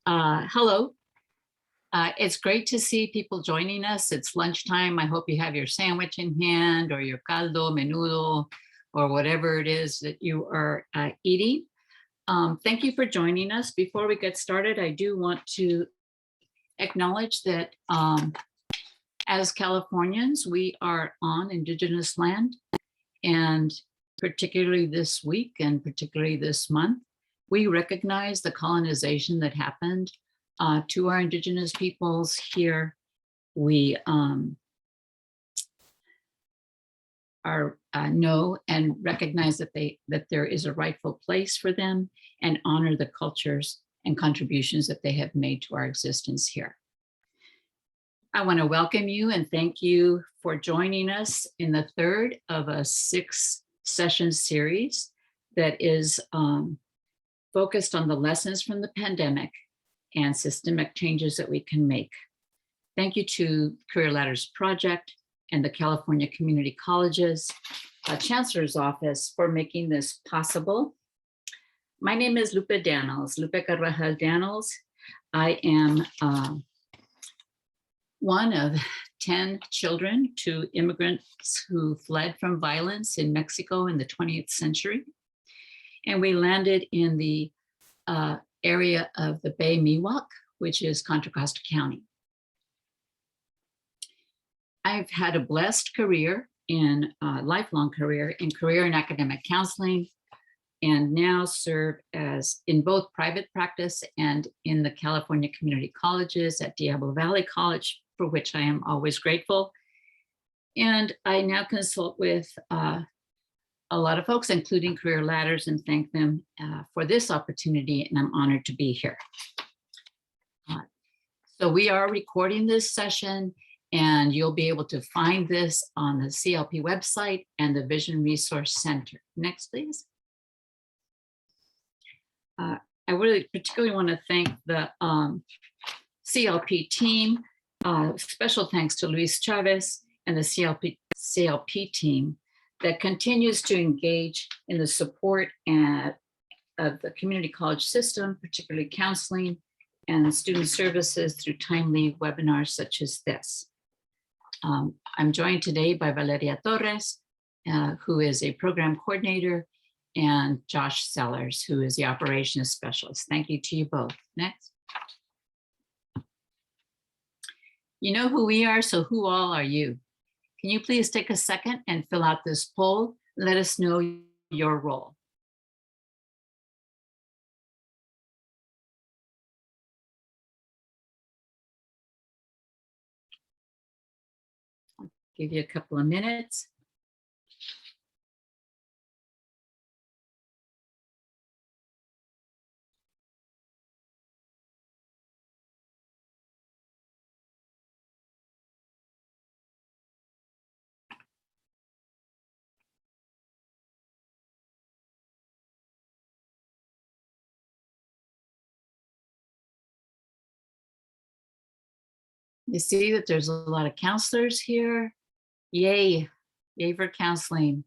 Hello. It's great to see people joining us. It's lunchtime. I hope you have your sandwich in hand or your caldo, menudo, or whatever it is that you are eating. Thank you for joining us. Before we get started, I do want to acknowledge that as Californians, we are on Indigenous land, and particularly this week and particularly this month, we recognize the colonization that happened to our Indigenous peoples here. We know and recognize that there is a rightful place for them and honor the cultures and contributions that they have made to our existence here. I want to welcome you and thank you for joining us in the third of a 6-session series that is focused on the lessons from the pandemic and systemic changes that we can make. Thank you to Career Ladders Project and the California Community Colleges Chancellor's Office for making this possible. My name is Lupe Carvajal Daniels. I am one of 10 children to immigrants who fled from violence in Mexico in the 20th century. And we landed in the area of the Bay Miwok, which is Contra Costa County. I've had a blessed career lifelong career in academic counseling, and now serve as in both private practice and in the California community colleges at Diablo Valley College, for which I am always grateful. And I now consult with a lot of folks, including Career Ladders, and thank them for this opportunity, and I'm honored to be here. So we are recording this session, and you'll be able to find this on the CLP website and the Vision Resource Center. Next, please. I really particularly want to thank the CLP team. Special thanks to Luis Chavez and the CLP team that continues to engage in the support of the community college system, particularly counseling and student services through timely webinars such as this. I'm joined today by Valeria Torres, who is a program coordinator, and Josh Sellers, who is the operations specialist. Thank you to you both. Next. You know who we are, so who all are you? Can you please take a second and fill out this poll? Let us know your role. I'll give you a couple of minutes. You see that there's a lot of counselors here. Yay for counseling.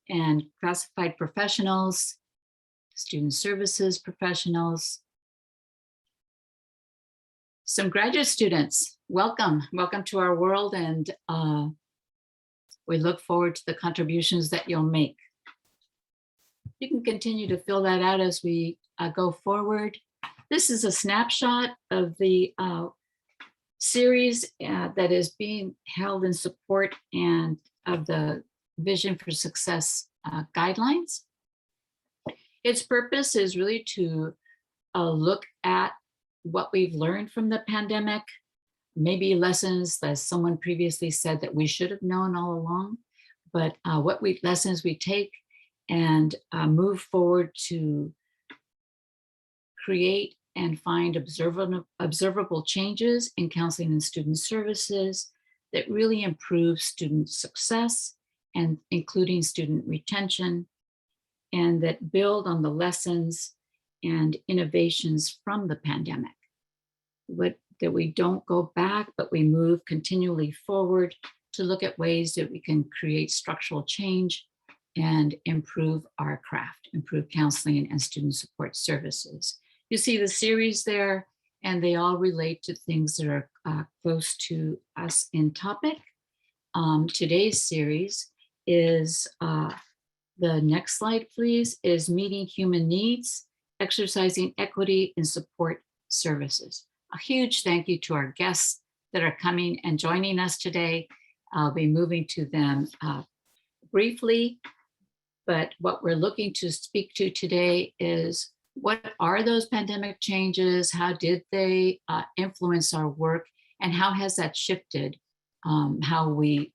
And classified professionals, student services professionals. Some graduate students, welcome to our world, and we look forward to the contributions that you'll make. You can continue to fill that out as we go forward. This is a snapshot of the series that is being held in support and of the Vision for Success guidelines. Its purpose is really to look at what we've learned from the pandemic, maybe lessons that someone previously said that we should have known all along, but lessons we take and move forward to create and find observable changes in counseling and student services that really improve student success and including student retention, and that build on the lessons and innovations from the pandemic. That we don't go back, but we move continually forward to look at ways that we can create structural change and improve our craft, improve counseling and student support services. You see the series there, and they all relate to things that are close to us in topic. Today's series is, the next slide, please, is meeting human needs, exercising equity in support services. A huge thank you to our guests that are coming and joining us today. I'll be moving to them briefly, but what we're looking to speak to today is what are those pandemic changes? How did they influence our work? And how has that shifted how we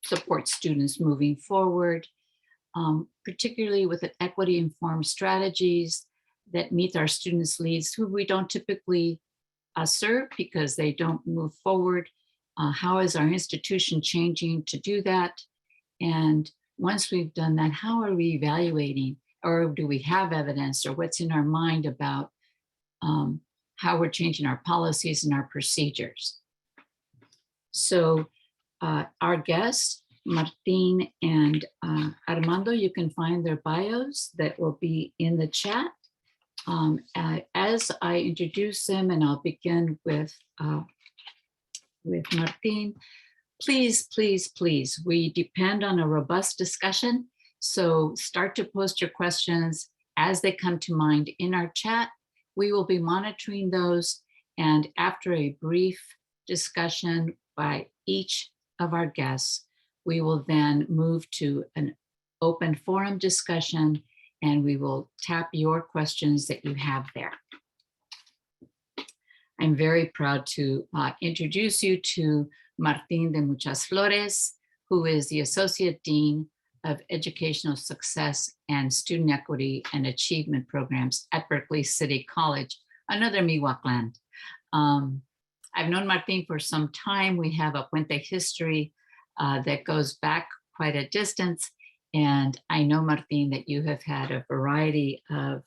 support students moving forward, particularly with equity-informed strategies that meet our students' needs who we don't typically serve because they don't move forward. How is our institution changing to do that? And once we've done that, how are we evaluating, or do we have evidence, or what's in our mind about how we're changing our policies and our procedures? So our guests, Martin and Armando, you can find their bios that will be in the chat. As I introduce them, and I'll begin with Martin, please, please, please, we depend on a robust discussion. So start to post your questions as they come to mind in our chat. We will be monitoring those. And after a brief discussion by each of our guests, we will then move to an open forum discussion, and we will tap your questions that you have there. I'm very proud to introduce you to Martin de Muchas Flores, who is the Associate Dean of Educational Success and Student Equity and Achievement Programs at Berkeley City College, another Miwok land. I've known Martin for some time. We have a Puente history that goes back quite a distance. And I know, Martin, that you have had a variety of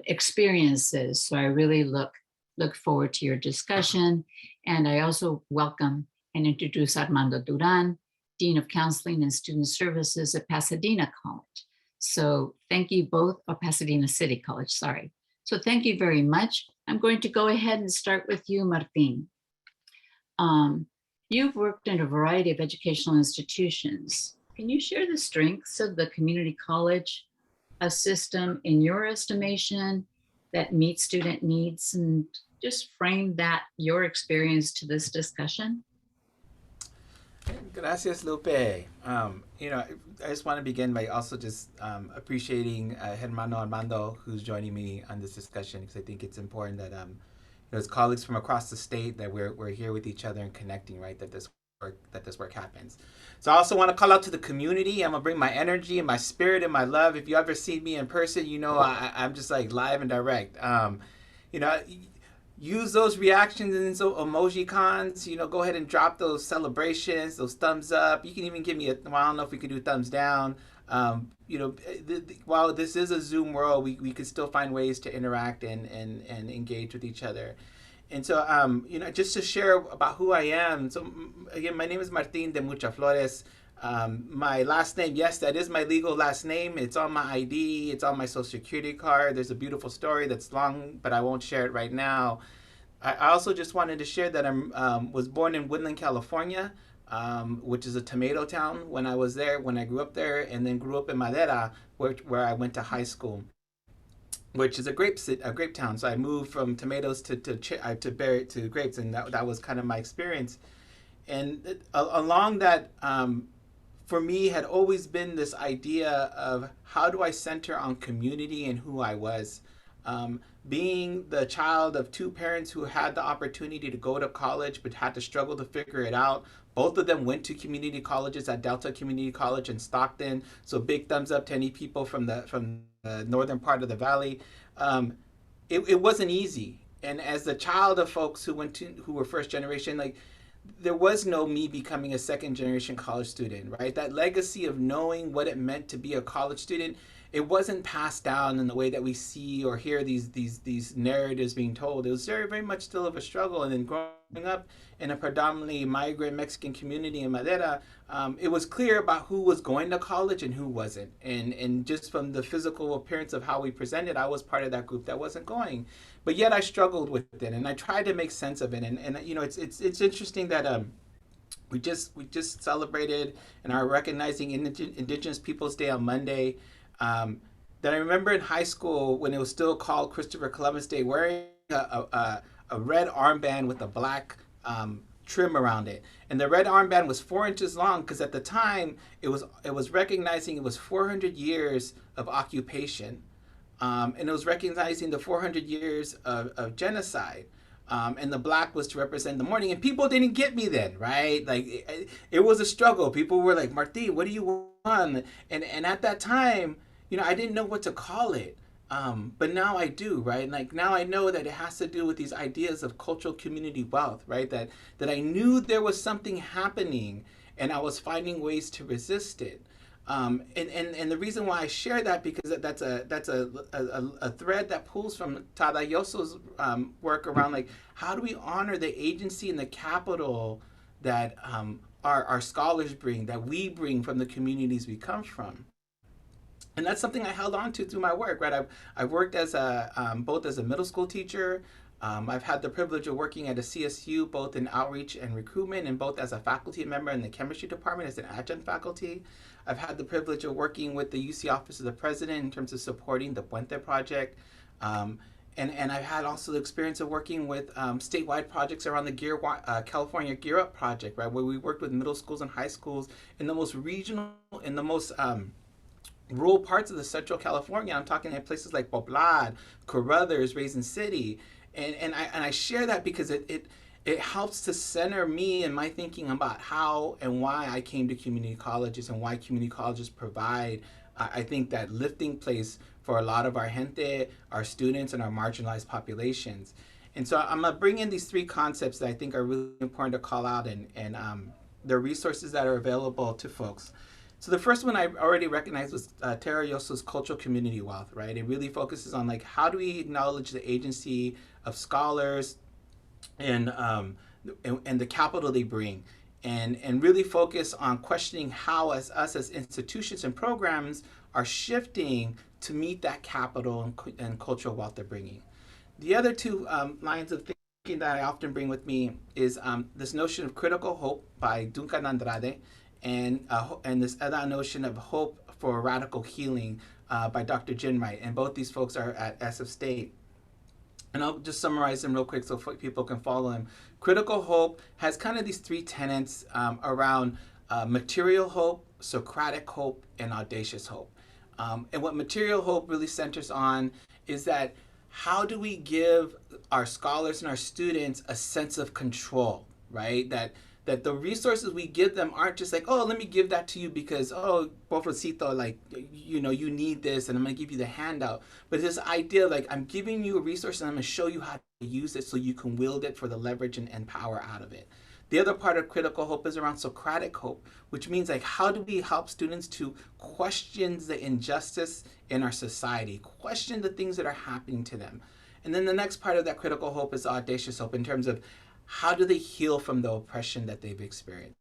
experiences. So I really look forward to your discussion. And I also welcome and introduce Armando Duran, Dean of Counseling and Student Services at Pasadena College. So thank you both, or Pasadena City College, sorry. So thank you very much. I'm going to go ahead and start with you, Martin. You've worked in a variety of educational institutions. Can you share the strengths of the community college, a system in your estimation that meets student needs, and just frame that, your experience to this discussion? Gracias, Lupe. You know, I just want to begin by also just appreciating Hermano Armando, who's joining me on this discussion, because I think it's important that as colleagues from across the state, that we're here with each other and connecting, right? That this work happens. So I also want to call out to the community. I'm gonna bring my energy and my spirit and my love. If you ever see me in person, you know I'm just like live and direct. You know, use those reactions and so emoji cons. You know, go ahead and drop those celebrations, those thumbs up. You can even give me well, I don't know if we can do thumbs down. You know, while this is a Zoom world, we could still find ways to interact and engage with each other. And so, you know, just to share about who I am. So, again, my name is Martin de Muchas Flores. My last name, yes, that is my legal last name. It's on my ID. It's on my social security card. There's a beautiful story that's long, but I won't share it right now. I also just wanted to share that I was born in Woodland, California, which is a tomato town when I was there, when I grew up there, and then grew up in Madera, where I went to high school, which is a grape town. So I moved from tomatoes to grapes, and that was kind of my experience. And along that, for me, had always been this idea of how do I center on community and who I was. Being the child of two parents who had the opportunity to go to college but had to struggle to figure it out. Both of them went to community colleges at Delta Community College in Stockton. So big thumbs up to any people from the northern part of the valley. It wasn't easy. And as the child of folks who were first generation, like, there was no me becoming a second generation college student, right? That legacy of knowing what it meant to be a college student, it wasn't passed down in the way that we see or hear these narratives being told. It was very much still of a struggle. And then growing up in a predominantly migrant Mexican community in Madera, it was clear about who was going to college and who wasn't. And just from the physical appearance of how we presented, I was part of that group that wasn't going. But yet I struggled with it, and I tried to make sense of it. And you know, it's interesting that we just celebrated and are recognizing Indigenous Peoples Day on Monday. That I remember in high school when it was still called Christopher Columbus Day, wearing a red armband with a black trim around it, and the red armband was 4 inches long because at the time it was recognizing it was 400 years of occupation, and it was recognizing the 400 years of genocide. And the black was to represent the mourning, and people didn't get me then, right? Like it was a struggle. People were like, "Marti, what do you want?" And at that time, you know, I didn't know what to call it. But now I do, right? Like now I know that it has to do with these ideas of cultural community wealth, right? That I knew there was something happening, and I was finding ways to resist it. And the reason why I share that because that's a thread that pulls from Tadayoso's work around like how do we honor the agency and the capital that our scholars bring, that we bring from the communities we come from. And that's something I held on to through my work, right? I've worked as both as a middle school teacher. I've had the privilege of working at a CSU, both in outreach and recruitment, and both as a faculty member in the chemistry department as an adjunct faculty. I've had the privilege of working with the UC Office of the President in terms of supporting the Puente Project. And I've had also the experience of working with statewide projects around the California Gear Up Project, right, where we worked with middle schools and high schools in the most regional, in the most rural parts of the Central California. I'm talking at places like Poblad, Carruthers, Raisin City, and I share that because it helps to center me and my thinking about how and why I came to community colleges and why community colleges provide, I think, that lifting place for a lot of our gente, our students, and our marginalized populations. And so I'm gonna bring in these three concepts that I think are really important to call out, and the resources that are available to folks. So the first one I already recognized was Tara Yoso's cultural community wealth, right? It really focuses on like how do we acknowledge the agency of scholars and the capital they bring, and really focus on questioning how as institutions and programs are shifting to meet that capital and cultural wealth they're bringing. The other two lines of thinking that I often bring with me is this notion of critical hope by Duncan Andrade, and this other notion of hope for radical healing by Dr. Jinwright. And both these folks are at SF State. And I'll just summarize them real quick so people can follow him. Critical hope has kind of these three tenets around material hope, Socratic hope, and audacious hope. And what material hope really centers on is that how do we give our scholars and our students a sense of control, right? That the resources we give them aren't just like, oh, let me give that to you because, oh, pobrecito, like, you know, you need this and I'm going to give you the handout. But this idea, like, I'm giving you a resource and I'm going to show you how to use it so you can wield it for the leverage and power out of it. The other part of critical hope is around Socratic hope, which means like how do we help students to question the injustice in our society, question the things that are happening to them. And then the next part of that critical hope is audacious hope in terms of how do they heal from the oppression that they've experienced?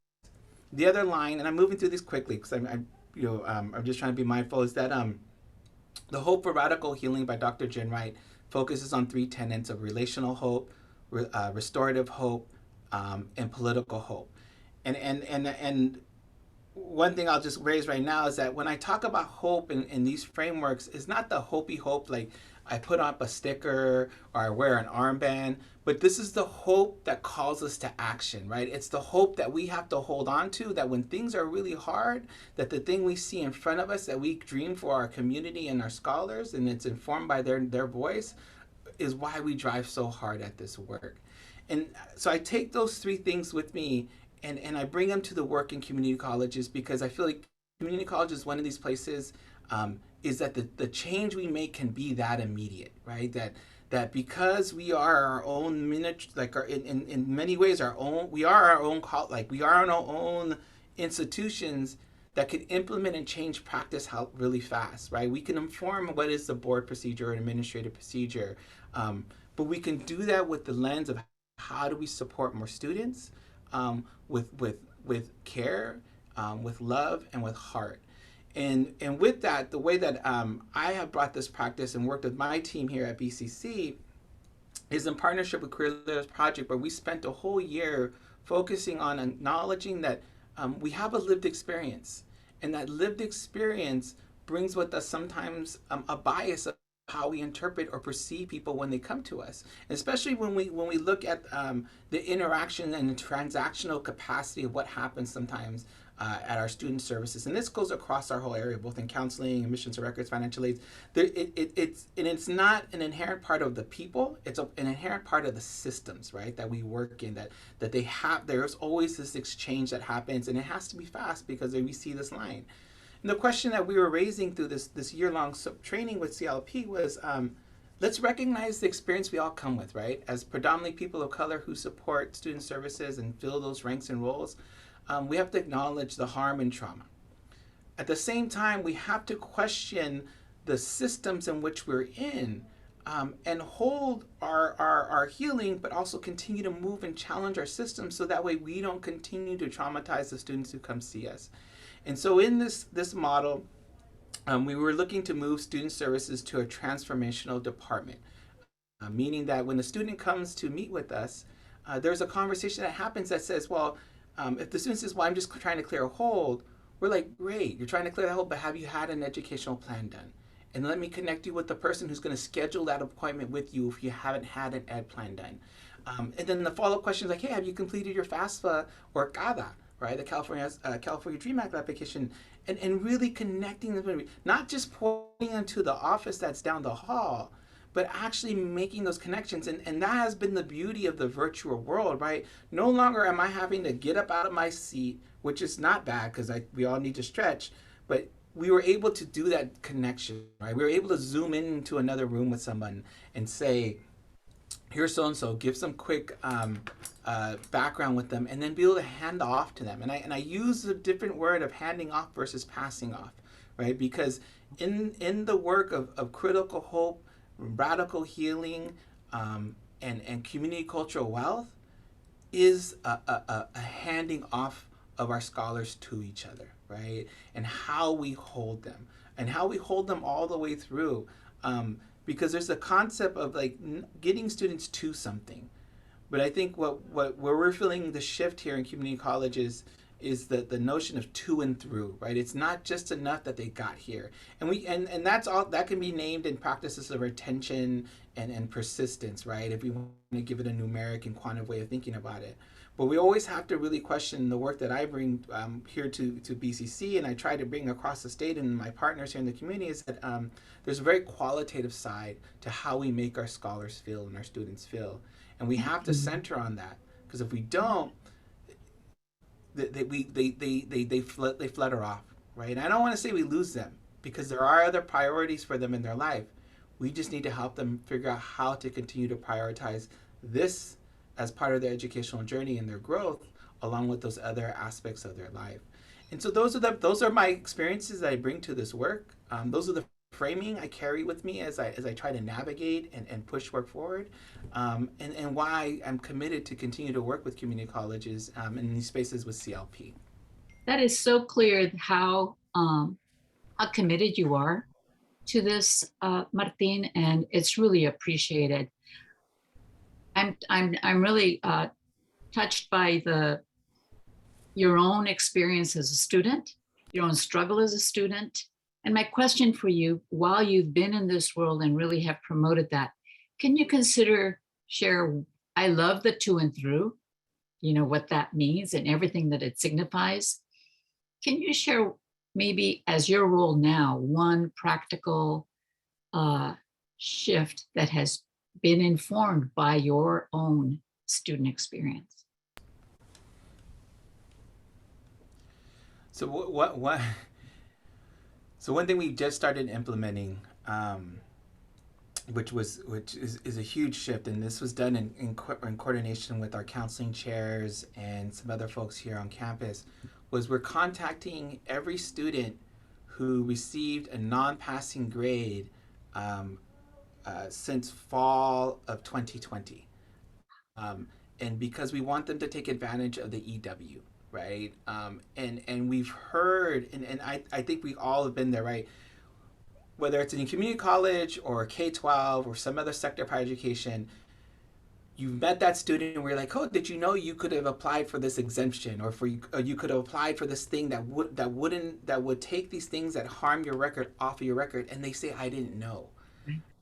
The other line, and I'm moving through these quickly because I'm just trying to be mindful, is that the Hope for Radical Healing by Dr. Jinwright focuses on three tenets of relational hope, restorative hope, and political hope. And one thing I'll just raise right now is that when I talk about hope in these frameworks, it's not the hopey hope like I put up a sticker or I wear an armband, but this is the hope that calls us to action, right? It's the hope that we have to hold on to, that when things are really hard, that the thing we see in front of us that we dream for our community and our scholars, and it's informed by their voice, is why we drive so hard at this work. And so I take those three things with me and I bring them to the work in community colleges because I feel like community college is one of these places is that the change we make can be that immediate, right? That because we are our own miniature, like in many ways our own, we are our own institutions. that could implement and change practice how really fast, right? We can inform what is the board procedure or administrative procedure, but we can do that with the lens of how do we support more students with care, with love, and with heart. And with that, the way that I have brought this practice and worked with my team here at BCC is in partnership with Career Leaders Project, where we spent a whole year focusing on acknowledging that we have a lived experience, and that lived experience brings with us sometimes a bias of how we interpret or perceive people when they come to us, and especially when we look at the interaction and the transactional capacity of what happens sometimes at our student services. And this goes across our whole area, both in counseling, admissions and records, financial aids. It's not an inherent part of the people, it's an inherent part of the systems, right, that we work in, that they have. There's always this exchange that happens, and it has to be fast because we see this line. And the question that we were raising through this year-long training with CLP was, let's recognize the experience we all come with, right? As predominantly people of color who support student services and fill those ranks and roles, we have to acknowledge the harm and trauma. At the same time, we have to question the systems in which we're in, and hold our healing, but also continue to move and challenge our systems so that way we don't continue to traumatize the students who come see us. And so in this model, we were looking to move student services to a transformational department, meaning that when the student comes to meet with us, there's a conversation that happens that says, well, if the student says, well, I'm just trying to clear a hold, we're like, great, you're trying to clear that hold, but have you had an educational plan done? And let me connect you with the person who's going to schedule that appointment with you if you haven't had an ed plan done. And then the follow-up question is like, hey, have you completed your FAFSA or CADA, right, the California Dream Act application, and really connecting them, not just pointing them to the office that's down the hall, but actually making those connections. And that has been the beauty of the virtual world, right? No longer am I having to get up out of my seat, which is not bad because we all need to stretch, but we were able to do that connection, right? We were able to zoom into another room with someone and say, here's so-and-so, give some quick background with them, and then be able to hand off to them. And I use a different word of handing off versus passing off, right? Because in the work of critical hope, radical healing, and community cultural wealth is a handing off of our scholars to each other, right? And how we hold them, and how we hold them all the way through. Because there's a concept of like getting students to something. But I think where we're feeling the shift here in community colleges is the notion of to and through, right? It's not just enough that they got here. And that's all that can be named in practices of retention and persistence, right? If we want to give it a numeric and quantitative way of thinking about it. But we always have to really question the work that I bring here to BCC, and I try to bring across the state and my partners here in the community, is that there's a very qualitative side to how we make our scholars feel and our students feel. And we have to center on that, because if we don't, they flutter off, right? And I don't want to say we lose them, because there are other priorities for them in their life. We just need to help them figure out how to continue to prioritize this as part of their educational journey and their growth, along with those other aspects of their life. And so those are my experiences that I bring to this work. Those are the framing I carry with me as I try to navigate and push work forward, and why I'm committed to continue to work with community colleges in these spaces with CLP. That is so clear how committed you are to this, Martin, and it's really appreciated. I'm really touched by your own experience as a student, your own struggle as a student. And my question for you, while you've been in this world and really have promoted that, can you share, I love the to and through, what that means and everything that it signifies. Can you share maybe as your role now, one practical shift that has been informed by your own student experience? So what So one thing we just started implementing which is a huge shift, and this was done in coordination with our counseling chairs and some other folks here on campus. Was we're contacting every student who received a non-passing grade um, since fall of 2020. Um, and because we want them to take advantage of the EW, right? And we've heard, and I think we all have been there, right? Whether it's in community college or K-12 or some other sector of higher education, you've met that student and we're like, oh, did you know you could have applied for this exemption, or you could have applied for this thing that would take these things that harm your record off of your record, and they say, I didn't know.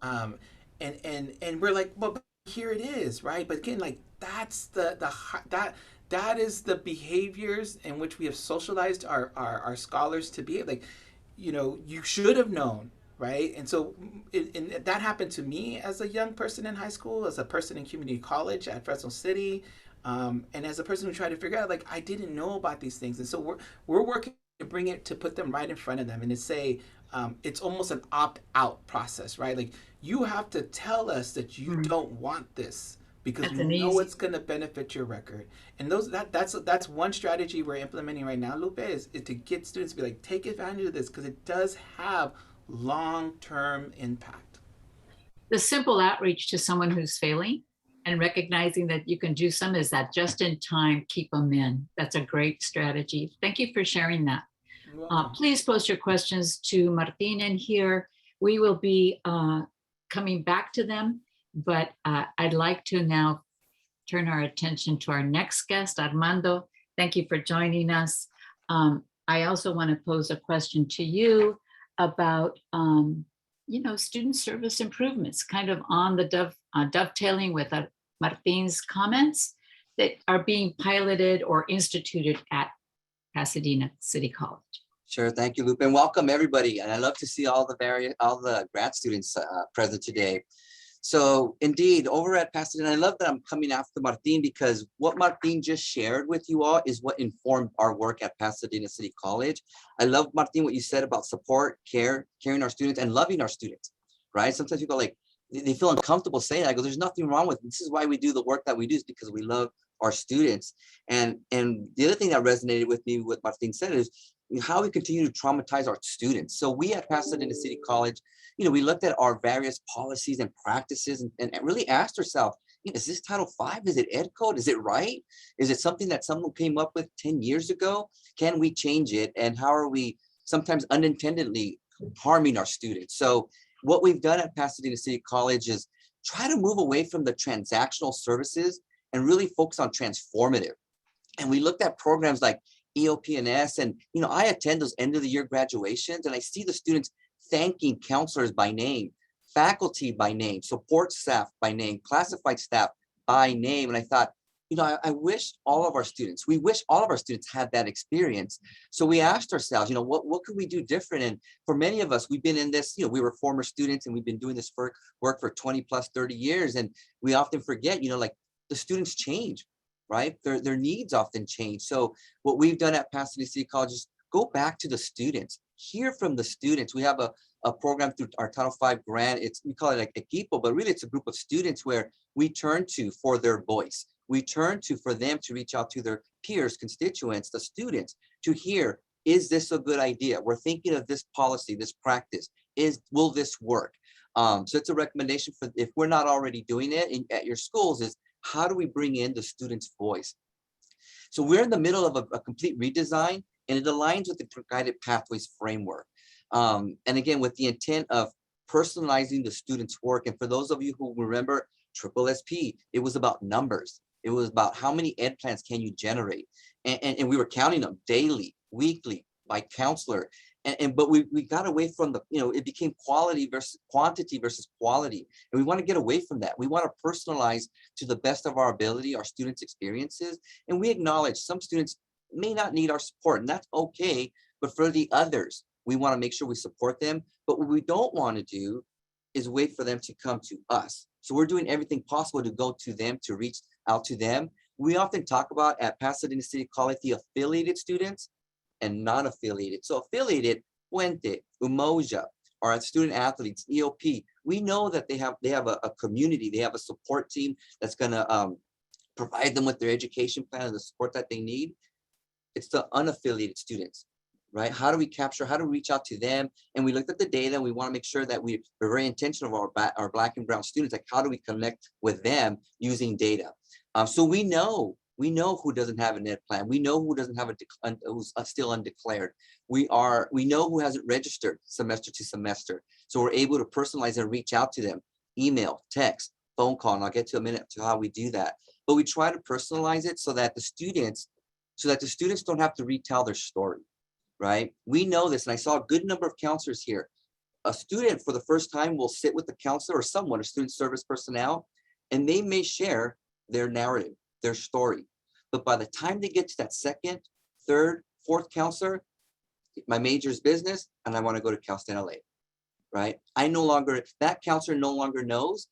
um, and we're like, well, but here it is, right? But again, like that's that is the behaviors in which we have socialized our scholars to be like, you should have known, right? And so that happened to me as a young person in high school, as a person in community college at Fresno City, and as a person who tried to figure out, like, I didn't know about these things. And so we're working to bring it, to put them right in front of them, and to say, it's almost an opt-out process, right? Like, you have to tell us that you don't want this because That's we an know easy. it's going to benefit your record. And that's one strategy we're implementing right now, Lupe, is to get students to be like, take advantage of this because it does have long-term impact. The simple outreach to someone who's failing and recognizing that you can do some is that just in time, keep them in. That's a great strategy. Thank you for sharing that. You're welcome. Please post your questions to Martin in here. We will be coming back to them, but I'd like to now turn our attention to our next guest, Armando. Thank you for joining us. I also want to pose a question to you about student service improvements, kind of on the dovetailing with Martin's comments that are being piloted or instituted at Pasadena City College. Sure, thank you, Lupe, and welcome everybody. And I love to see all the grad students present today. So indeed, over at Pasadena, I love that I'm coming after Martin, because what Martin just shared with you all is what informed our work at Pasadena City College. I love, Martin, what you said about support, caring our students, and loving our students, right? Sometimes people they feel uncomfortable saying that. I go, there's nothing wrong with it. This is why we do the work that we do, is because we love our students. And the other thing that resonated with me, what Martin said, is how we continue to traumatize our students. So we at Pasadena City College, we looked at our various policies and practices and really asked ourselves, is this Title V? Is it Ed Code? Is it right? Is it something that someone came up with 10 years ago? Can we change it? And how are we sometimes unintendedly harming our students? So what we've done at Pasadena City College is try to move away from the transactional services and really focus on transformative. And we looked at programs like EOP&S, and I attend those end of the year graduations, and I see the students thanking counselors by name, faculty by name, support staff by name, classified staff by name. And I thought, I wish all of our students, had that experience. So we asked ourselves, what could we do different? And for many of us, we've been in this, we were former students and we've been doing this work for 20 plus 30 years. And we often forget, like, the students change, right? Their needs often change. So what we've done at Pasadena City College is go back to the students, hear from the students. We have a program through our Title V grant. We call it like equitable, but really it's a group of students where we turn to for their voice. We turn to for them to reach out to their peers, constituents, the students, to hear, is this a good idea? We're thinking of this policy, this practice. Will this work? So it's a recommendation for, if we're not already doing it at your schools, is how do we bring in the student's voice? So we're in the middle of a complete redesign, and it aligns with the guided pathways framework. And again, with the intent of personalizing the student's work. And for those of you who remember Triple SP, it was about numbers. It was about how many ed plans can you generate? And we were counting them daily, weekly, by counselor. But we got away from it became quality versus quantity versus quality. And we want to get away from that. We want to personalize to the best of our ability, our students' experiences. And we acknowledge some students may not need our support, and that's okay. But for the others, we want to make sure we support them. But what we don't want to do is wait for them to come to us. So we're doing everything possible to go to them, to reach out to them. We often talk about at Pasadena City College, the affiliated students and non-affiliated. So affiliated, Puente, Umoja, our student athletes, EOP, we know that they have a community, they have a support team that's going to provide them with their education plan and the support that they need. It's the unaffiliated students, right? How do we reach out to them? And we looked at the data, and we want to make sure that we're very intentional of our Black and brown students. Like, how do we connect with them using data? So we know who doesn't have an ed plan. We know who doesn't have who's still undeclared. We know who hasn't registered semester to semester. So we're able to personalize and reach out to them, email, text, phone call, and I'll get to a minute to how we do that. But we try to personalize it so that the students don't have to retell their story, right? We know this, and I saw a good number of counselors here. A student for the first time will sit with the counselor or someone, a student service personnel, and they may share their narrative, their story. But by the time they get to that second, third, fourth counselor, my major is business and I want to go to Cal State LA, right? That counselor no longer knows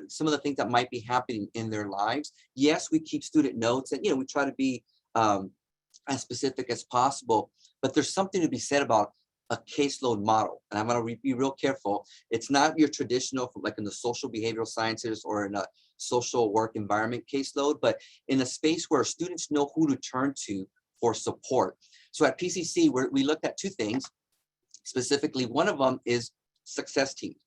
some of the things that might be happening in their lives. Yes, we keep student notes, and we try to be as specific as possible, but there's something to be said about a caseload model. And I'm going to be real careful. It's not your traditional, like in the social behavioral sciences or in a social work environment caseload, but in a space where students know who to turn to for support. So at PCC, we looked at two things specifically. One of them is success teams,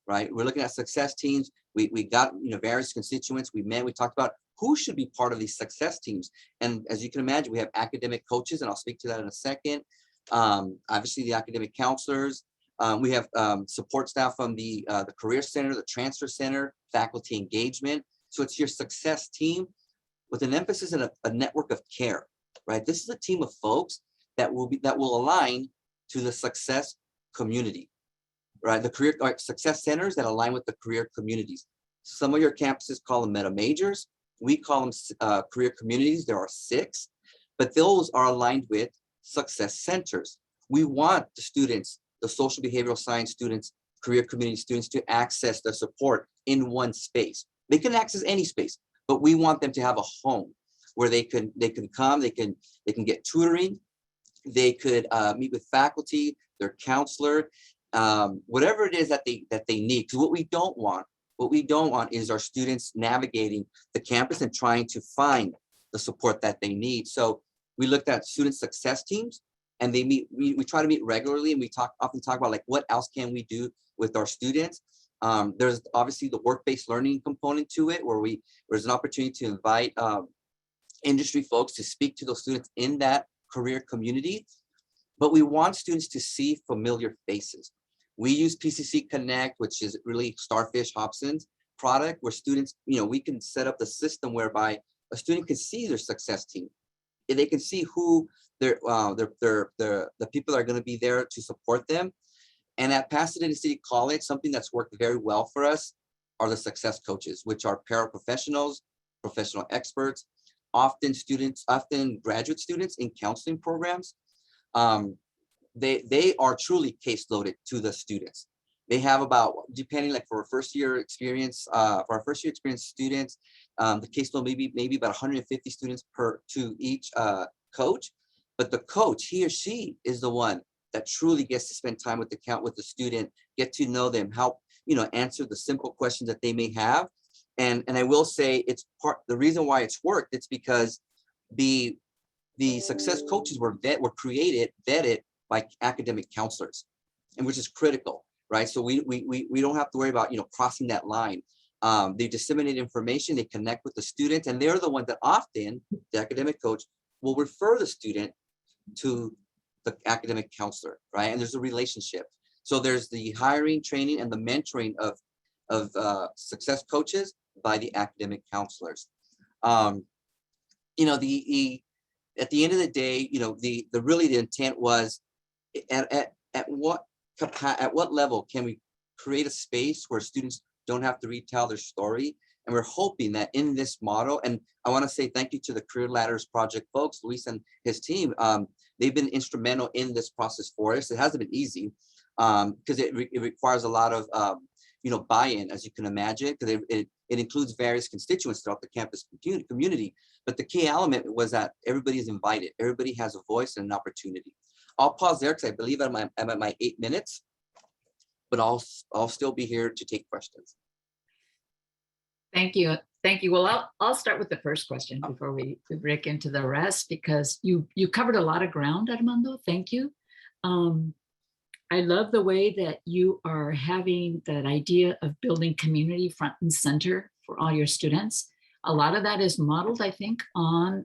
right? We're looking at success teams. We got various constituents. We talked about who should be part of these success teams. And as you can imagine, we have academic coaches, and I'll speak to that in a second. Obviously the academic counselors. We have support staff from the Career Center, the Transfer Center, faculty engagement. So it's your success team with an emphasis on a network of care, right? This is a team of folks that will align to the success community, right? The career success centers that align with the career communities. Some of your campuses call them meta majors. We call them career communities. There are 6, but those are aligned with success centers. We want the students, the social behavioral science students, career community students, to access the support in one space. They can access any space, but we want them to have a home where they can come, they can get tutoring, they could meet with faculty, their counselor, whatever it is that they need. Because what we don't want is our students navigating the campus and trying to find the support that they need. So we looked at student success teams, and we try to meet regularly, and we often talk about, like, what else can we do with our students. There's obviously the work-based learning component to it, where there's an opportunity to invite industry folks to speak to those students in that career community. But we want students to see familiar faces. We use PCC Connect, which is really Starfish Hobson's product, where students, we can set up the system whereby a student can see their success team. They can see who the people that are going to be there to support them. And at Pasadena City College, something that's worked very well for us are the success coaches, which are paraprofessionals, professional experts, often graduate students in counseling programs. They are truly case loaded to the students. They have about, depending, like for our first year experience students, the caseload maybe about 150 students to each coach. But the coach, he or she, is the one that truly gets to spend time with the student, get to know them, help answer the simple questions that they may have. And I will say, the reason why it's worked, it's because the success coaches were vetted by academic counselors, and which is critical, right? So we don't have to worry about crossing that line. They disseminate information, they connect with the students, and they're the ones that often, the academic coach, will refer the student to the academic counselor, right? And there's a relationship. So there's the hiring, training, and the mentoring of success coaches by the academic counselors. At the end of the day, the intent was at what level can we create a space where students don't have to retell their story. And we're hoping that in this model, and I want to say thank you to the Career Ladders Project folks, Luis and his team. They've been instrumental in this process for us. It hasn't been easy because it requires a lot of buy-in, as you can imagine, because it includes various constituents throughout the campus community. But the key element was that everybody is invited. Everybody has a voice and an opportunity. I'll pause there because I believe I'm at my 8 minutes. but I'll still be here to take questions. Thank you. Thank you. Well, I'll start with the first question before we break into the rest, because you covered a lot of ground, Armando. Thank you. I love the way that you are having that idea of building community front and center for all your students. A lot of that is modeled, I think, on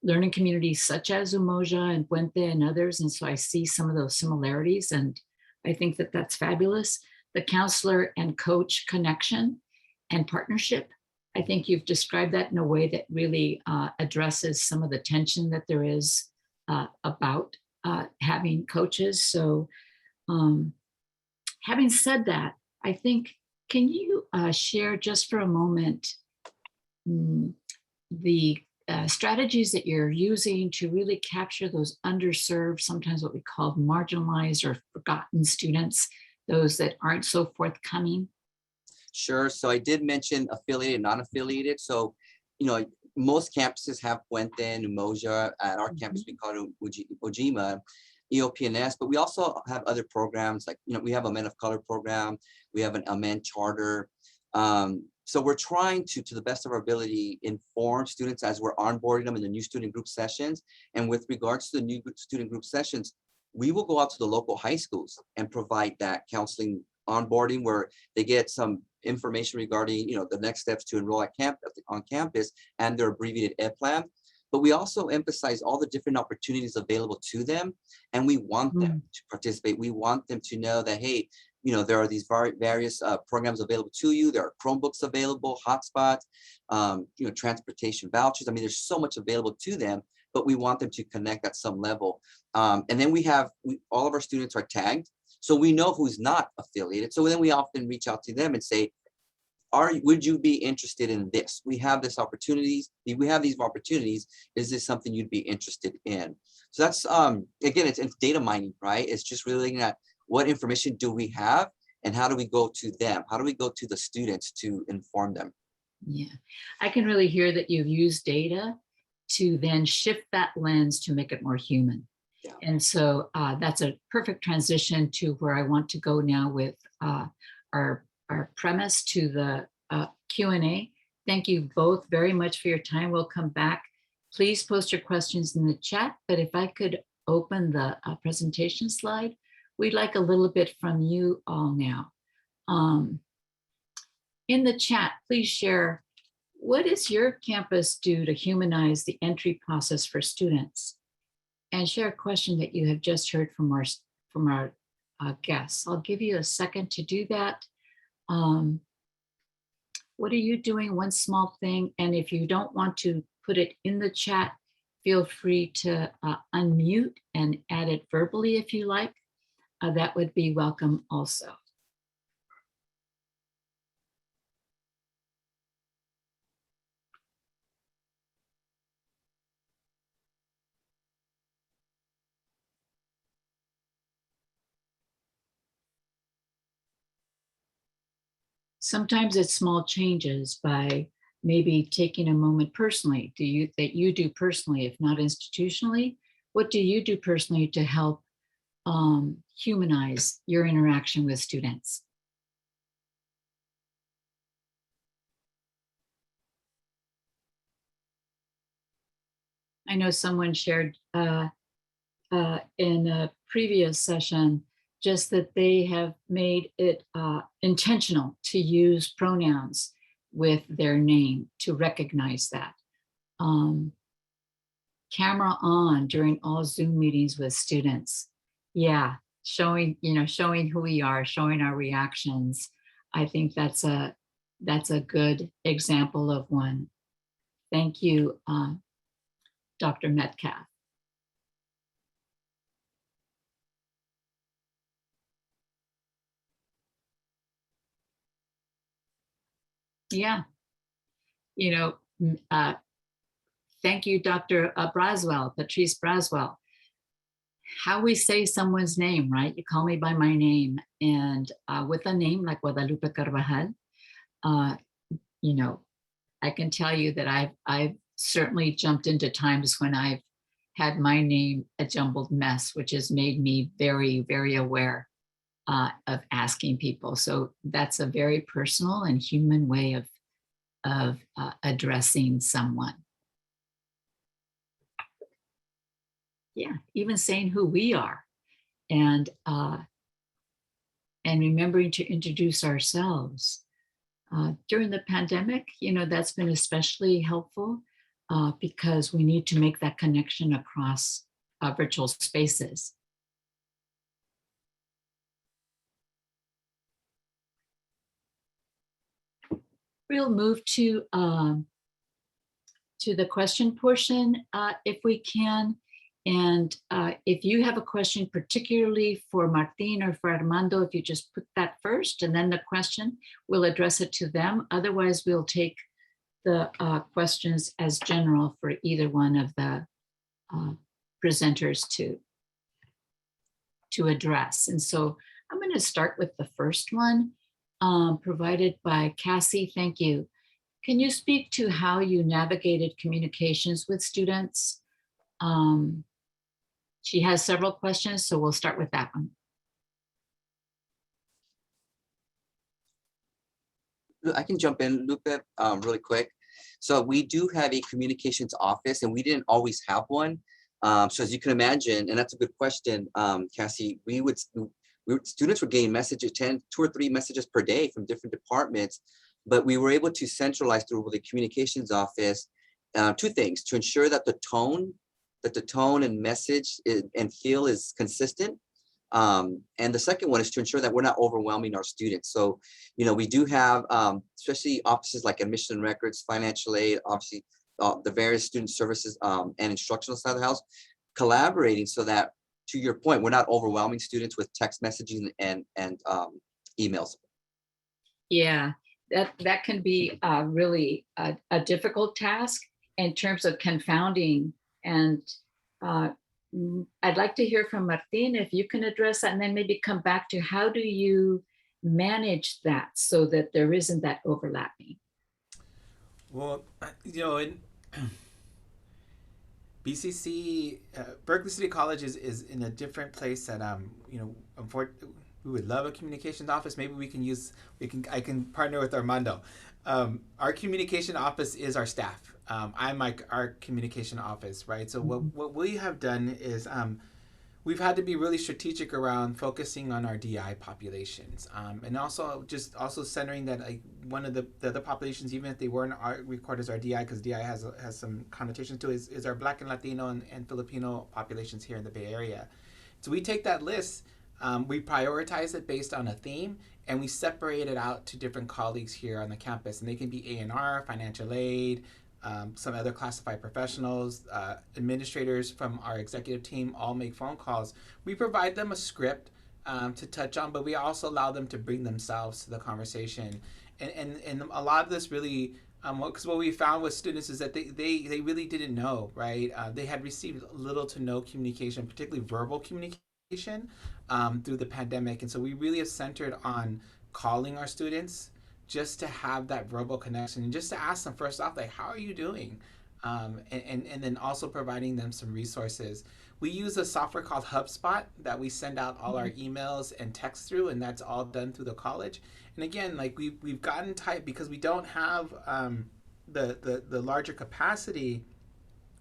learning communities such as Umoja and Puente and others. And so I see some of those similarities, and I think that that's fabulous. The counselor and coach connection and partnership, I think you've described that in a way that really addresses some of the tension that there is about having coaches. So having said that, I think, can you share just for a moment the strategies that you're using to really capture those underserved, sometimes what we call marginalized or forgotten students, those that aren't so forthcoming? Sure. So I did mention affiliated and non-affiliated. So, most campuses have Puente and Umoja. At our campus, we call it Ojima, EOPNS, but we also have other programs like, we have a Men of Color program. We have a Men Charter. So we're trying to the best of our ability, inform students as we're onboarding them in the new student group sessions. And with regards to the new student group sessions, we will go out to the local high schools and provide that counseling onboarding where they get some information regarding, the next steps to enroll on campus and their abbreviated ed plan. But we also emphasize all the different opportunities available to them. And we want them to participate. We want them to know that, hey, there are these various programs available to you. There are Chromebooks available, hotspots, transportation vouchers. I mean, there's so much available to them, but we want them to connect at some level. And then all of our students are tagged, so we know who's not affiliated. So then we often reach out to them and say, would you be interested in this? We have these opportunities. Is this something you'd be interested in? So that's, again, it's data mining, right? It's just really looking at what information do we have and how do we go to them? How do we go to the students to inform them? Yeah, I can really hear that you've used data to then shift that lens to make it more human. Yeah. And so that's a perfect transition to where I want to go now with our premise to the Q&A. Thank you both very much for your time. We'll come back. Please post your questions in the chat, but if I could open the presentation slide, we'd like a little bit from you all now. In the chat, please share, what does your campus do to humanize the entry process for students? And share a question that you have just heard from our guests. I'll give you a second to do that. What are you doing? One small thing. And if you don't want to put it in the chat, feel free to unmute and add it verbally if you like. That would be welcome also. Sometimes it's small changes by maybe taking a moment personally. That you do personally, if not institutionally? What do you do personally to help humanize your interaction with students? I know someone shared in a previous session just that they have made it intentional to use pronouns with their name to recognize that. Camera on during all Zoom meetings with students. Yeah, showing who we are, showing our reactions. I think that's a good example of one. Thank you, Dr. Metcalf. Yeah, thank you, Dr. Patrice Braswell. How we say someone's name, right? You call me by my name, and with a name like Guadalupe Carvajal, I can tell you that I've certainly jumped into times when I've had my name a jumbled mess, which has made me very, very aware of asking people. So that's a very personal and human way of addressing someone. Yeah, even saying who we are, and remembering to introduce ourselves. During the pandemic, that's been especially helpful because we need to make that connection across virtual spaces. We'll move to the question portion if we can. And if you have a question, particularly for Martin or for Armando, if you just put that first and then the question, we'll address it to them. Otherwise, we'll take the questions as general for either one of the presenters to address. And so I'm going to start with the first one provided by Cassie. Thank you. Can you speak to how you navigated communications with students? She has several questions, so we'll start with that one. I can jump in, Lupe, really quick. So we do have a communications office, and we didn't always have one. So as you can imagine, and that's a good question, Cassie, students were getting messages, 2 or 3 messages per day from different departments, but we were able to centralize through the communications office 2 things: to ensure that the tone and message and feel is consistent. And the second one is to ensure that we're not overwhelming our students. So, we do have, especially offices like admission and records, financial aid, obviously the various student services and instructional side of the house, collaborating so that, to your point, we're not overwhelming students with text messaging and emails. Yeah, that can be really a difficult task in terms of confounding. And I'd like to hear from Martin, if you can address that, and then maybe come back to how do you manage that so that there isn't that overlapping? Well, in BCC, Berkeley City College is in a different place that unfortunately, we would love a communications office. Maybe I can partner with Armando. Our communication office is our staff. I'm like our communication office, right? So what we have done is we've had to be really strategic around focusing on our DI populations, and also centering that one of the other populations, even if they weren't recorded as our DI, because DI has some connotations to it, is our Black and Latino and Filipino populations here in the Bay Area. So we take that list, we prioritize it based on a theme, and we separate it out to different colleagues here on the campus, and they can be A&R, financial aid, some other classified professionals, administrators from our executive team all make phone calls. We provide them a script to touch on, but we also allow them to bring themselves to the conversation. And a lot of this really, because what we found with students is that they really didn't know, right? They had received little to no communication, particularly verbal communication through the pandemic. And so we really have centered on calling our students just to have that verbal connection and just to ask them first off, like, how are you doing? And then also providing them some resources. We use a software called HubSpot that we send out all our emails and texts through, and that's all done through the college. And again, like we've gotten tight because we don't have the larger capacity.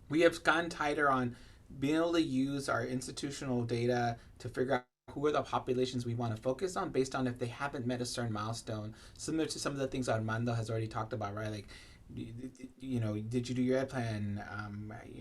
We have gotten tighter on being able to use our institutional data to figure out who are the populations we want to focus on based on if they haven't met a certain milestone, similar to some of the things Armando has already talked about, right? Like, did you do your ed plan?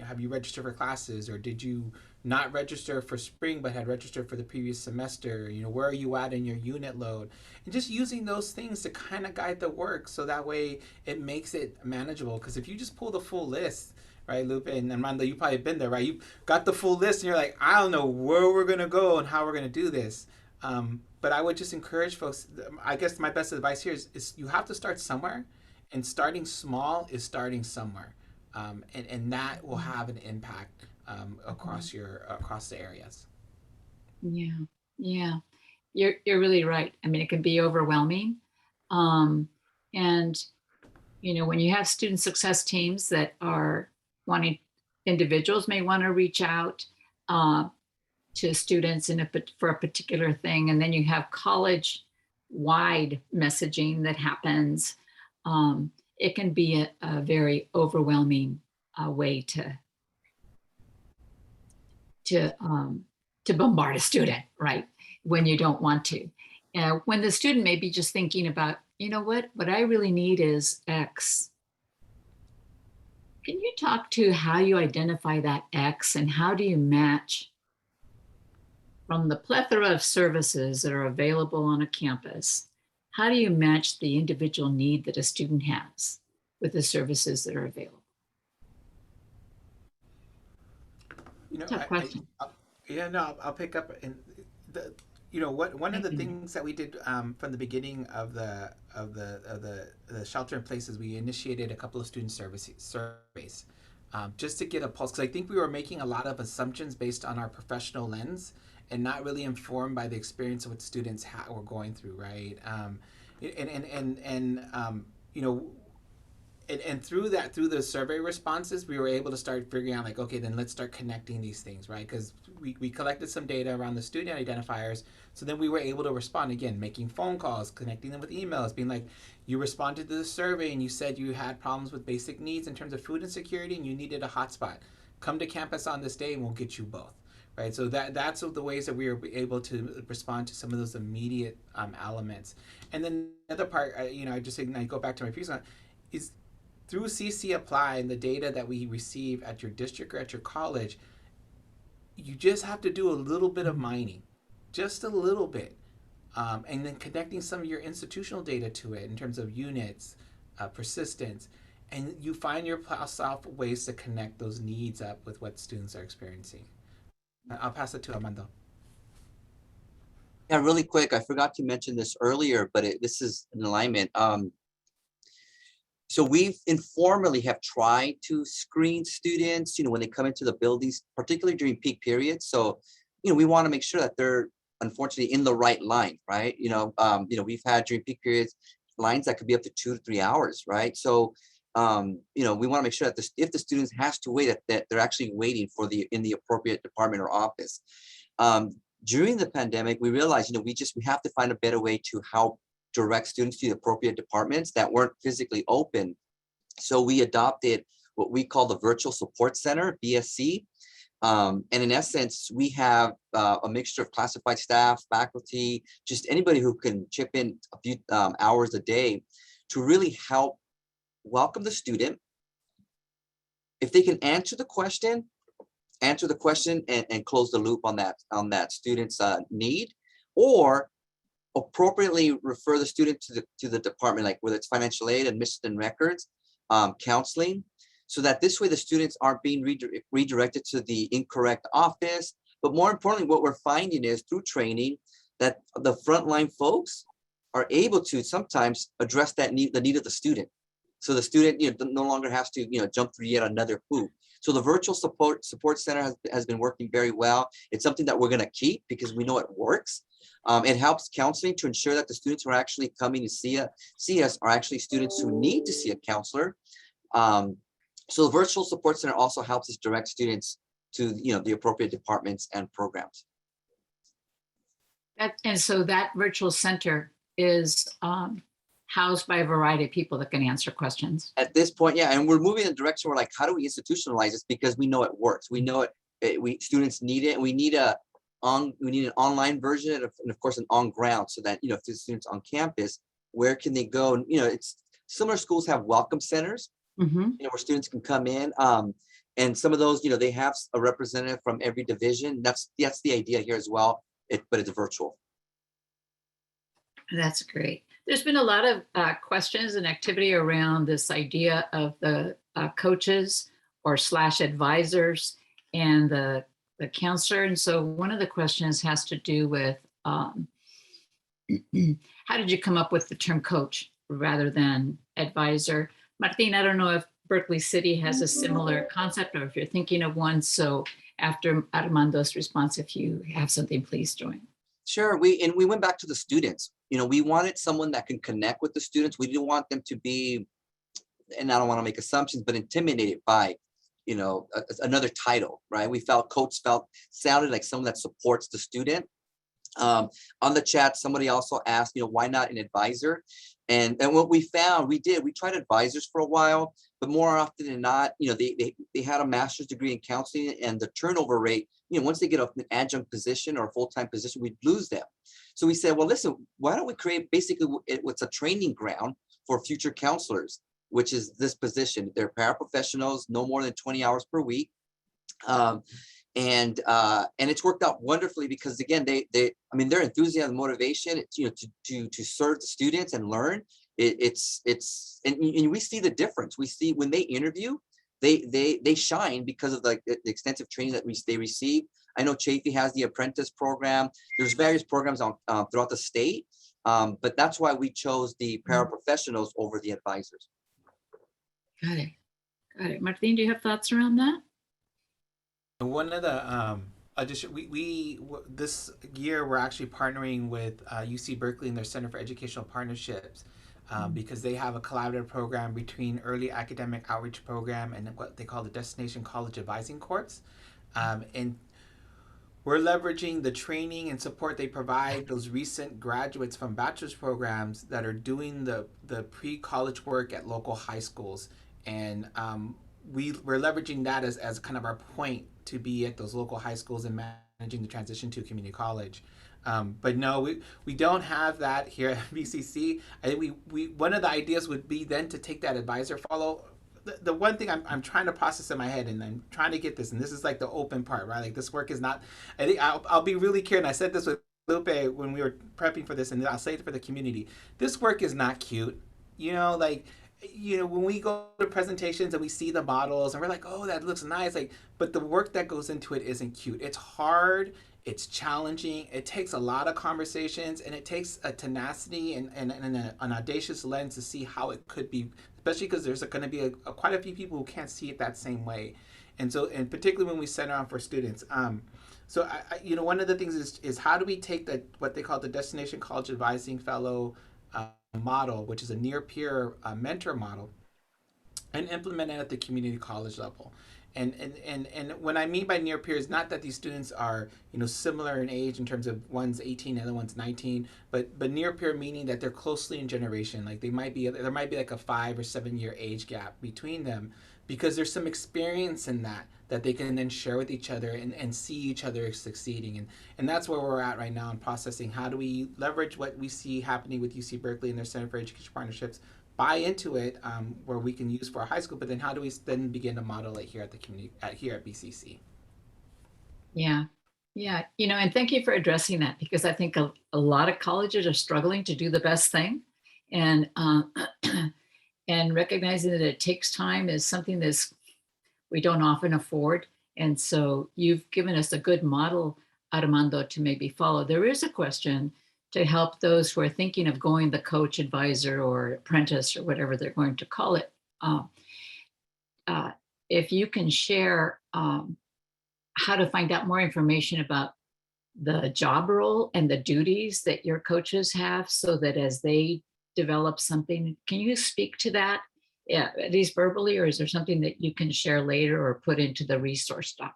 Have you registered for classes, or did you not register for spring but had registered for the previous semester? Where are you at in your unit load? And just using those things to kind of guide the work so that way it makes it manageable. Because if you just pull the full list, right, Lupe and Armando, you've probably been there, right? You got the full list and you're like, I don't know where we're going to go and how we're going to do this. But I would just encourage folks, I guess my best advice here is you have to start somewhere, and starting small is starting somewhere. And that will have an impact across the areas. Yeah. You're really right. I mean, it can be overwhelming. And, when you have student success teams that are individuals may want to reach out. to students for a particular thing. And then you have college-wide messaging that happens. It can be a very overwhelming way to bombard a student, right? When you don't want to. When the student may be just thinking about, you know what I really need is X. Can you talk to how you identify that X and how do you match from the plethora of services that are available on a campus? How do you match the individual need that a student has with the services that are available? You know, Tough question. yeah, no, I'll pick up. And the, you know, what one of the things that we did from the beginning of the shelter in place is we initiated a couple of student surveys, just to get a pulse. Because I think we were making a lot of assumptions based on our professional lens and not really informed by the experience of what students were going through, right? You know, and through the survey responses, we were able to start figuring out like, okay, then let's start connecting these things, right? Because we collected some data around the student identifiers. So then we were able to respond again, making phone calls, connecting them with emails, being like, you responded to the survey and you said you had problems with basic needs in terms of food insecurity and you needed a hotspot. Come to campus on this day and we'll get you both. Right, so that's the ways that we were able to respond to some of those immediate elements. And then the other part, you know, I just I go back to my previous one, is through CC Apply and the data that we receive at your district or at your college, you just have to do a little bit of mining, just a little bit, and then connecting some of your institutional data to it in terms of units, persistence, and you find yourself ways to connect those needs up with what students are experiencing. I'll pass it to Armando. Yeah, really quick. I forgot to mention this earlier, but this is an alignment. So we've informally have tried to screen students, you know, when they come into the buildings, particularly during peak periods. So, you know, we want to make sure that they're unfortunately in the right line, right? You know, we've had during peak periods lines that could be up to 2 to 3 hours, right? So, you know, we want to make sure that if the students has to wait, that they're actually waiting for in the appropriate department or office. During the pandemic, we realized, you know, we have to find a better way to help direct students to the appropriate departments that weren't physically open. So we adopted what we call the Virtual Support Center, VSC. And in essence, we have a mixture of classified staff, faculty, just anybody who can chip in a few hours a day to really help welcome the student. If they can answer the question and close the loop on that student's need, or appropriately refer the student to the department, like whether it's financial aid, admissions and records, counseling, so that this way the students aren't being redirected to the incorrect office. But more importantly, what we're finding is through training that the frontline folks are able to sometimes address the need of the student. So the student, you know, no longer has to, you know, jump through yet another hoop. So the virtual support center has been working very well. It's something that we're going to keep because we know it works. It helps counseling to ensure that the students who are actually coming to see us are actually students who need to see a counselor. So the virtual support center also helps us direct students to, you know, the appropriate departments and programs. And so that virtual center is housed by a variety of people that can answer questions. At this point, yeah, and we're moving in the direction where, like, how do we institutionalize this? Because we know it works. We know students need it. And we need an online version and of course an on ground, so that, you know, if the students on campus, where can they go? And, you know, it's similar schools have welcome centers, you know, where students can come in. And some of those, you know, they have a representative from every division. That's the idea here as well. But it's virtual. That's great. There's been a lot of questions and activity around this idea of the coaches or / advisors and the counselor. And so one of the questions has to do with how did you come up with the term coach rather than advisor? Martin, I don't know if Berkeley City has a similar concept or if you're thinking of one. So after Armando's response, if you have something, please join. Sure. We went back to the students. You know, we wanted someone that can connect with the students. We didn't want them to be, and I don't want to make assumptions, but intimidated by another title, right? We felt coach sounded like someone that supports the student. On the chat, somebody also asked, why not an advisor? And what we found, we tried advisors for a while, but more often than not, they had a master's degree in counseling, and the turnover rate, once they get an adjunct position or a full-time position, we'd lose them. So we said, well, listen, why don't we create basically what's a training ground for future counselors, which is this position. They're paraprofessionals, no more than 20 hours per week. And it's worked out wonderfully because, again, their enthusiasm, motivation, to serve the students and learn. And we see the difference. We see when they interview, they shine because of the extensive training that they receive. I know Chafee has the apprentice program. There's various programs throughout the state, but that's why we chose the paraprofessionals over the advisors. Got it. Martin, do you have thoughts around that? One of the this year we're actually partnering with UC Berkeley and their Center for Educational Partnerships because they have a collaborative program between early academic outreach program and what they call the Destination College Advising Course, and we're leveraging the training and support they provide those recent graduates from bachelor's programs that are doing the pre-college work at local high schools, and we're leveraging that as kind of our point to be at those local high schools and managing the transition to community college. But no, we don't have that here at BCC. I think we one of the ideas would be then to take that advisor follow. The one thing I'm trying to process in my head, and I'm trying to get this, and this is like the open part, right? Like this work is not, I think I'll be really clear, and I said this with Lupe when we were prepping for this, and I'll say it for the community. This work is not cute. When we go to presentations and we see the models and we're like, oh, that looks nice. But the work that goes into it isn't cute. It's hard. It's challenging. It takes a lot of conversations, and it takes a tenacity and an audacious lens to see how it could be, especially because there's going to be quite a few people who can't see it that same way. And particularly when we center on for students. So one of the things is how do we take what they call the Destination College Advising Fellow model, which is a near peer mentor model, and implement it at the community college level. And what I mean by near peer is not that these students are similar in age in terms of one's 18 and the other one's 19, but near peer meaning that they're closely in generation. Like there might be like a 5 or 7 year age gap between them, because there's some experience in that they can then share with each other and see each other succeeding. And that's where we're at right now in processing. How do we leverage what we see happening with UC Berkeley and their Center for Education Partnerships, buy into it where we can use for our high school, but then how do we then begin to model it here at the community, here at BCC? Yeah. And thank you for addressing that, because I think a lot of colleges are struggling to do the best thing. And and recognizing that it takes time is something we don't often afford. And so you've given us a good model, Armando, to maybe follow. There is a question to help those who are thinking of going the coach, advisor, or apprentice, or whatever they're going to call it. If you can share how to find out more information about the job role and the duties that your coaches have, so that as they develop something, can you speak to that, at least verbally, or is there something that you can share later or put into the resource doc?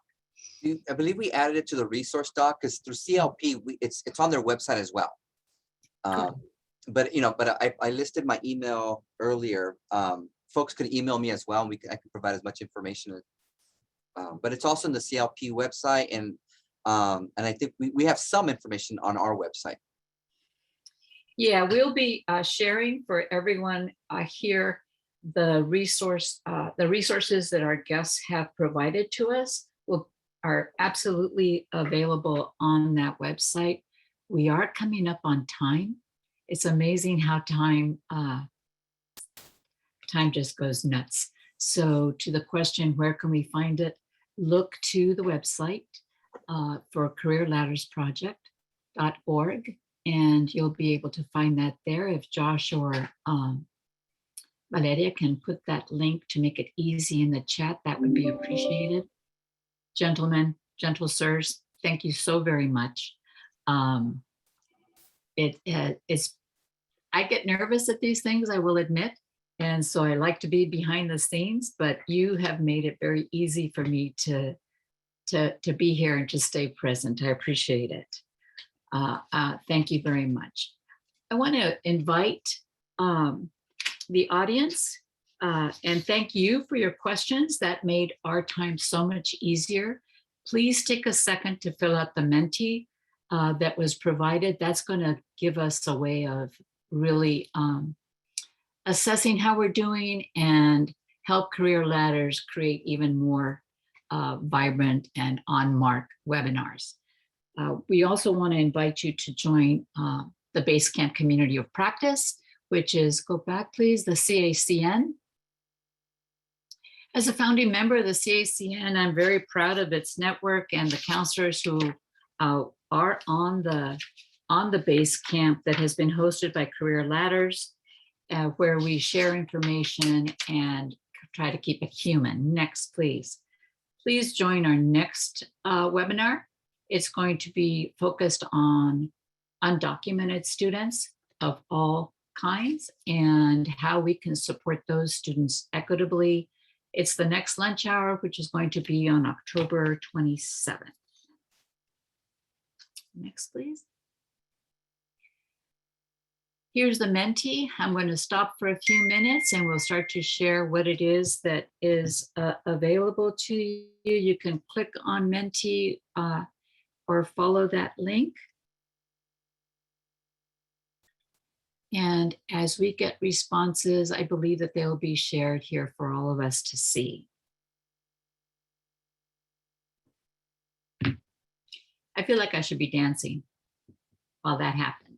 I believe we added it to the resource doc because through CLP, it's on their website as well. But I listed my email earlier. Folks could email me as well, and I can provide as much information. But it's also in the CLP website, and I think we have some information on our website. Yeah, we'll be sharing for everyone here the resources that our guests have provided to us are absolutely available on that website. We are coming up on time. It's amazing how time just goes nuts. So to the question, where can we find it? Look to the website for careerladdersproject.org, and you'll be able to find that there. If Josh or Valeria can put that link to make it easy in the chat, that would be appreciated. Gentlemen, gentle sirs, thank you so very much. I get nervous at these things, I will admit, And so I like to be behind the scenes, but you have made it very easy for me to be here and to stay present. I appreciate it. Thank you very much. I want to invite the audience and thank you for your questions. That made our time so much easier. Please take a second to fill out the Menti that was provided. That's going to give us a way of really assessing how we're doing and help Career Ladders create even more vibrant and on-mark webinars. We also want to invite you to join the Basecamp Community of Practice, which is, go back please, the CACN. As a founding member of the CACN, I'm very proud of its network and the counselors who are on the Basecamp that has been hosted by Career Ladders, where we share information and try to keep it human. Next, please. Please join our next webinar. It's going to be focused on undocumented students of all kinds and how we can support those students equitably. It's the next lunch hour, which is going to be on October 27th. Next, please. Here's the Menti. I'm going to stop for a few minutes and we'll start to share what it is that is available to you. You can click on Menti or follow that link. And as we get responses, I believe that they'll be shared here for all of us to see. I feel like I should be dancing while that happens.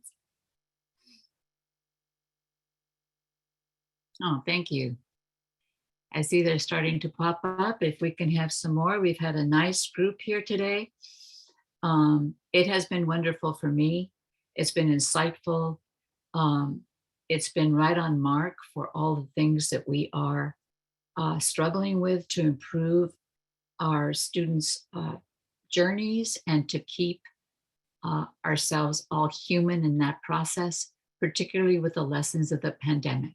Oh, thank you. I see they're starting to pop up. If we can have some more, we've had a nice group here today. It has been wonderful for me. It's been insightful. It's been right on mark for all the things that we are struggling with to improve our students' journeys and to keep ourselves all human in that process, particularly with the lessons of the pandemic.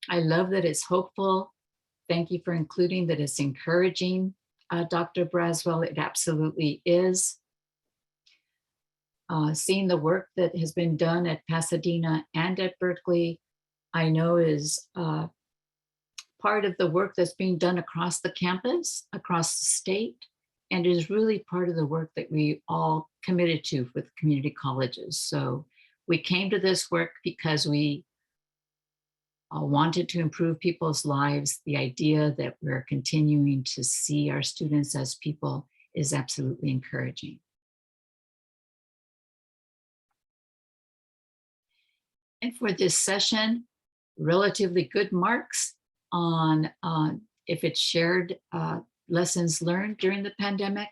I love that it's hopeful. Thank you for including that it's encouraging, Dr. Braswell. It absolutely is. Seeing the work that has been done at Pasadena and at Berkeley, I know is part of the work that's being done across the campus, across the state, and is really part of the work that we all committed to with community colleges. So we came to this work because we wanted to improve people's lives. The idea that we're continuing to see our students as people is absolutely encouraging. And for this session, relatively good marks on if it's shared lessons learned during the pandemic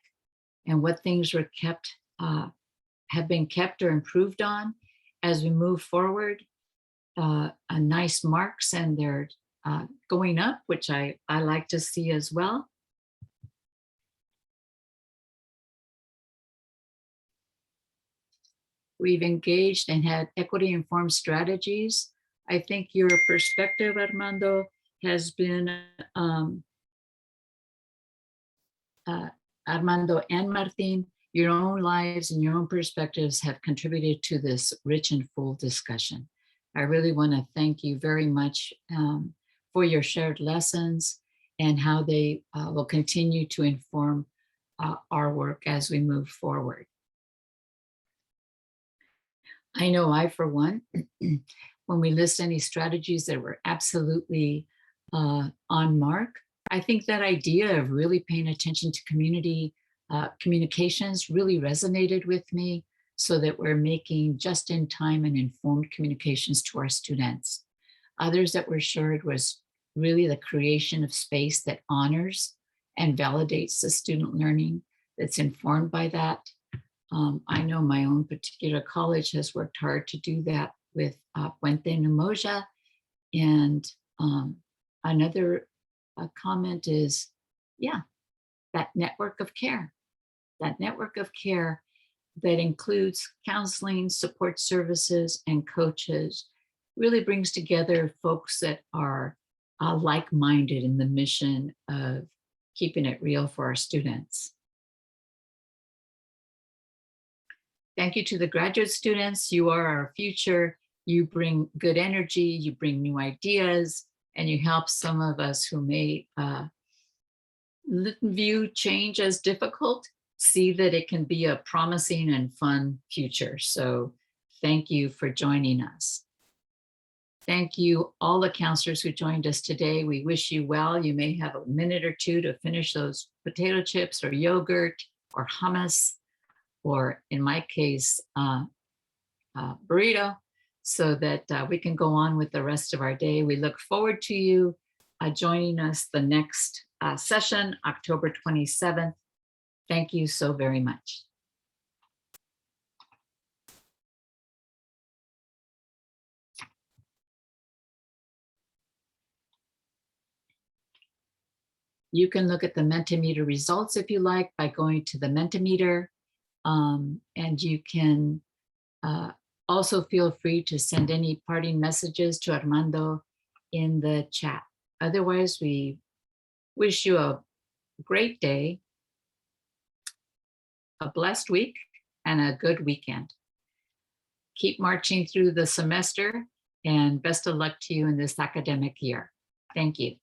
and what things were kept, have been kept or improved on as we move forward. A nice marks, and they're going up, which I like to see as well. We've engaged and had equity-informed strategies. I think your perspective, Armando, has been, Armando and Martin, your own lives and your own perspectives have contributed to this rich and full discussion. I really want to thank you very much for your shared lessons and how they will continue to inform our work as we move forward. I know I, for one, when we list any strategies that were absolutely on mark, I think that idea of really paying attention to community communications really resonated with me, so that we're making just-in-time and informed communications to our students. Others that were shared was really the creation of space that honors and validates the student learning that's informed by that. I know my own particular college has worked hard to do that with Puente Numoja. And another comment is, yeah, that network of care that includes counseling, support services, and coaches really brings together folks that are like-minded in the mission of keeping it real for our students. Thank you to the graduate students. You are our future. You bring good energy, you bring new ideas, and you help some of us who may view change as difficult, see that it can be a promising and fun future. So thank you for joining us. Thank you, all the counselors who joined us today. We wish you well. You may have a minute or two to finish those potato chips or yogurt or hummus, or in my case, burrito, so that we can go on with the rest of our day. We look forward to you joining us the next session, October 27th. Thank you so very much. You can look at the Mentimeter results if you like by going to the Mentimeter, and you can also feel free to send any parting messages to Armando in the chat. Otherwise, we wish you a great day, a blessed week, and a good weekend. Keep marching through the semester, and best of luck to you in this academic year. Thank you.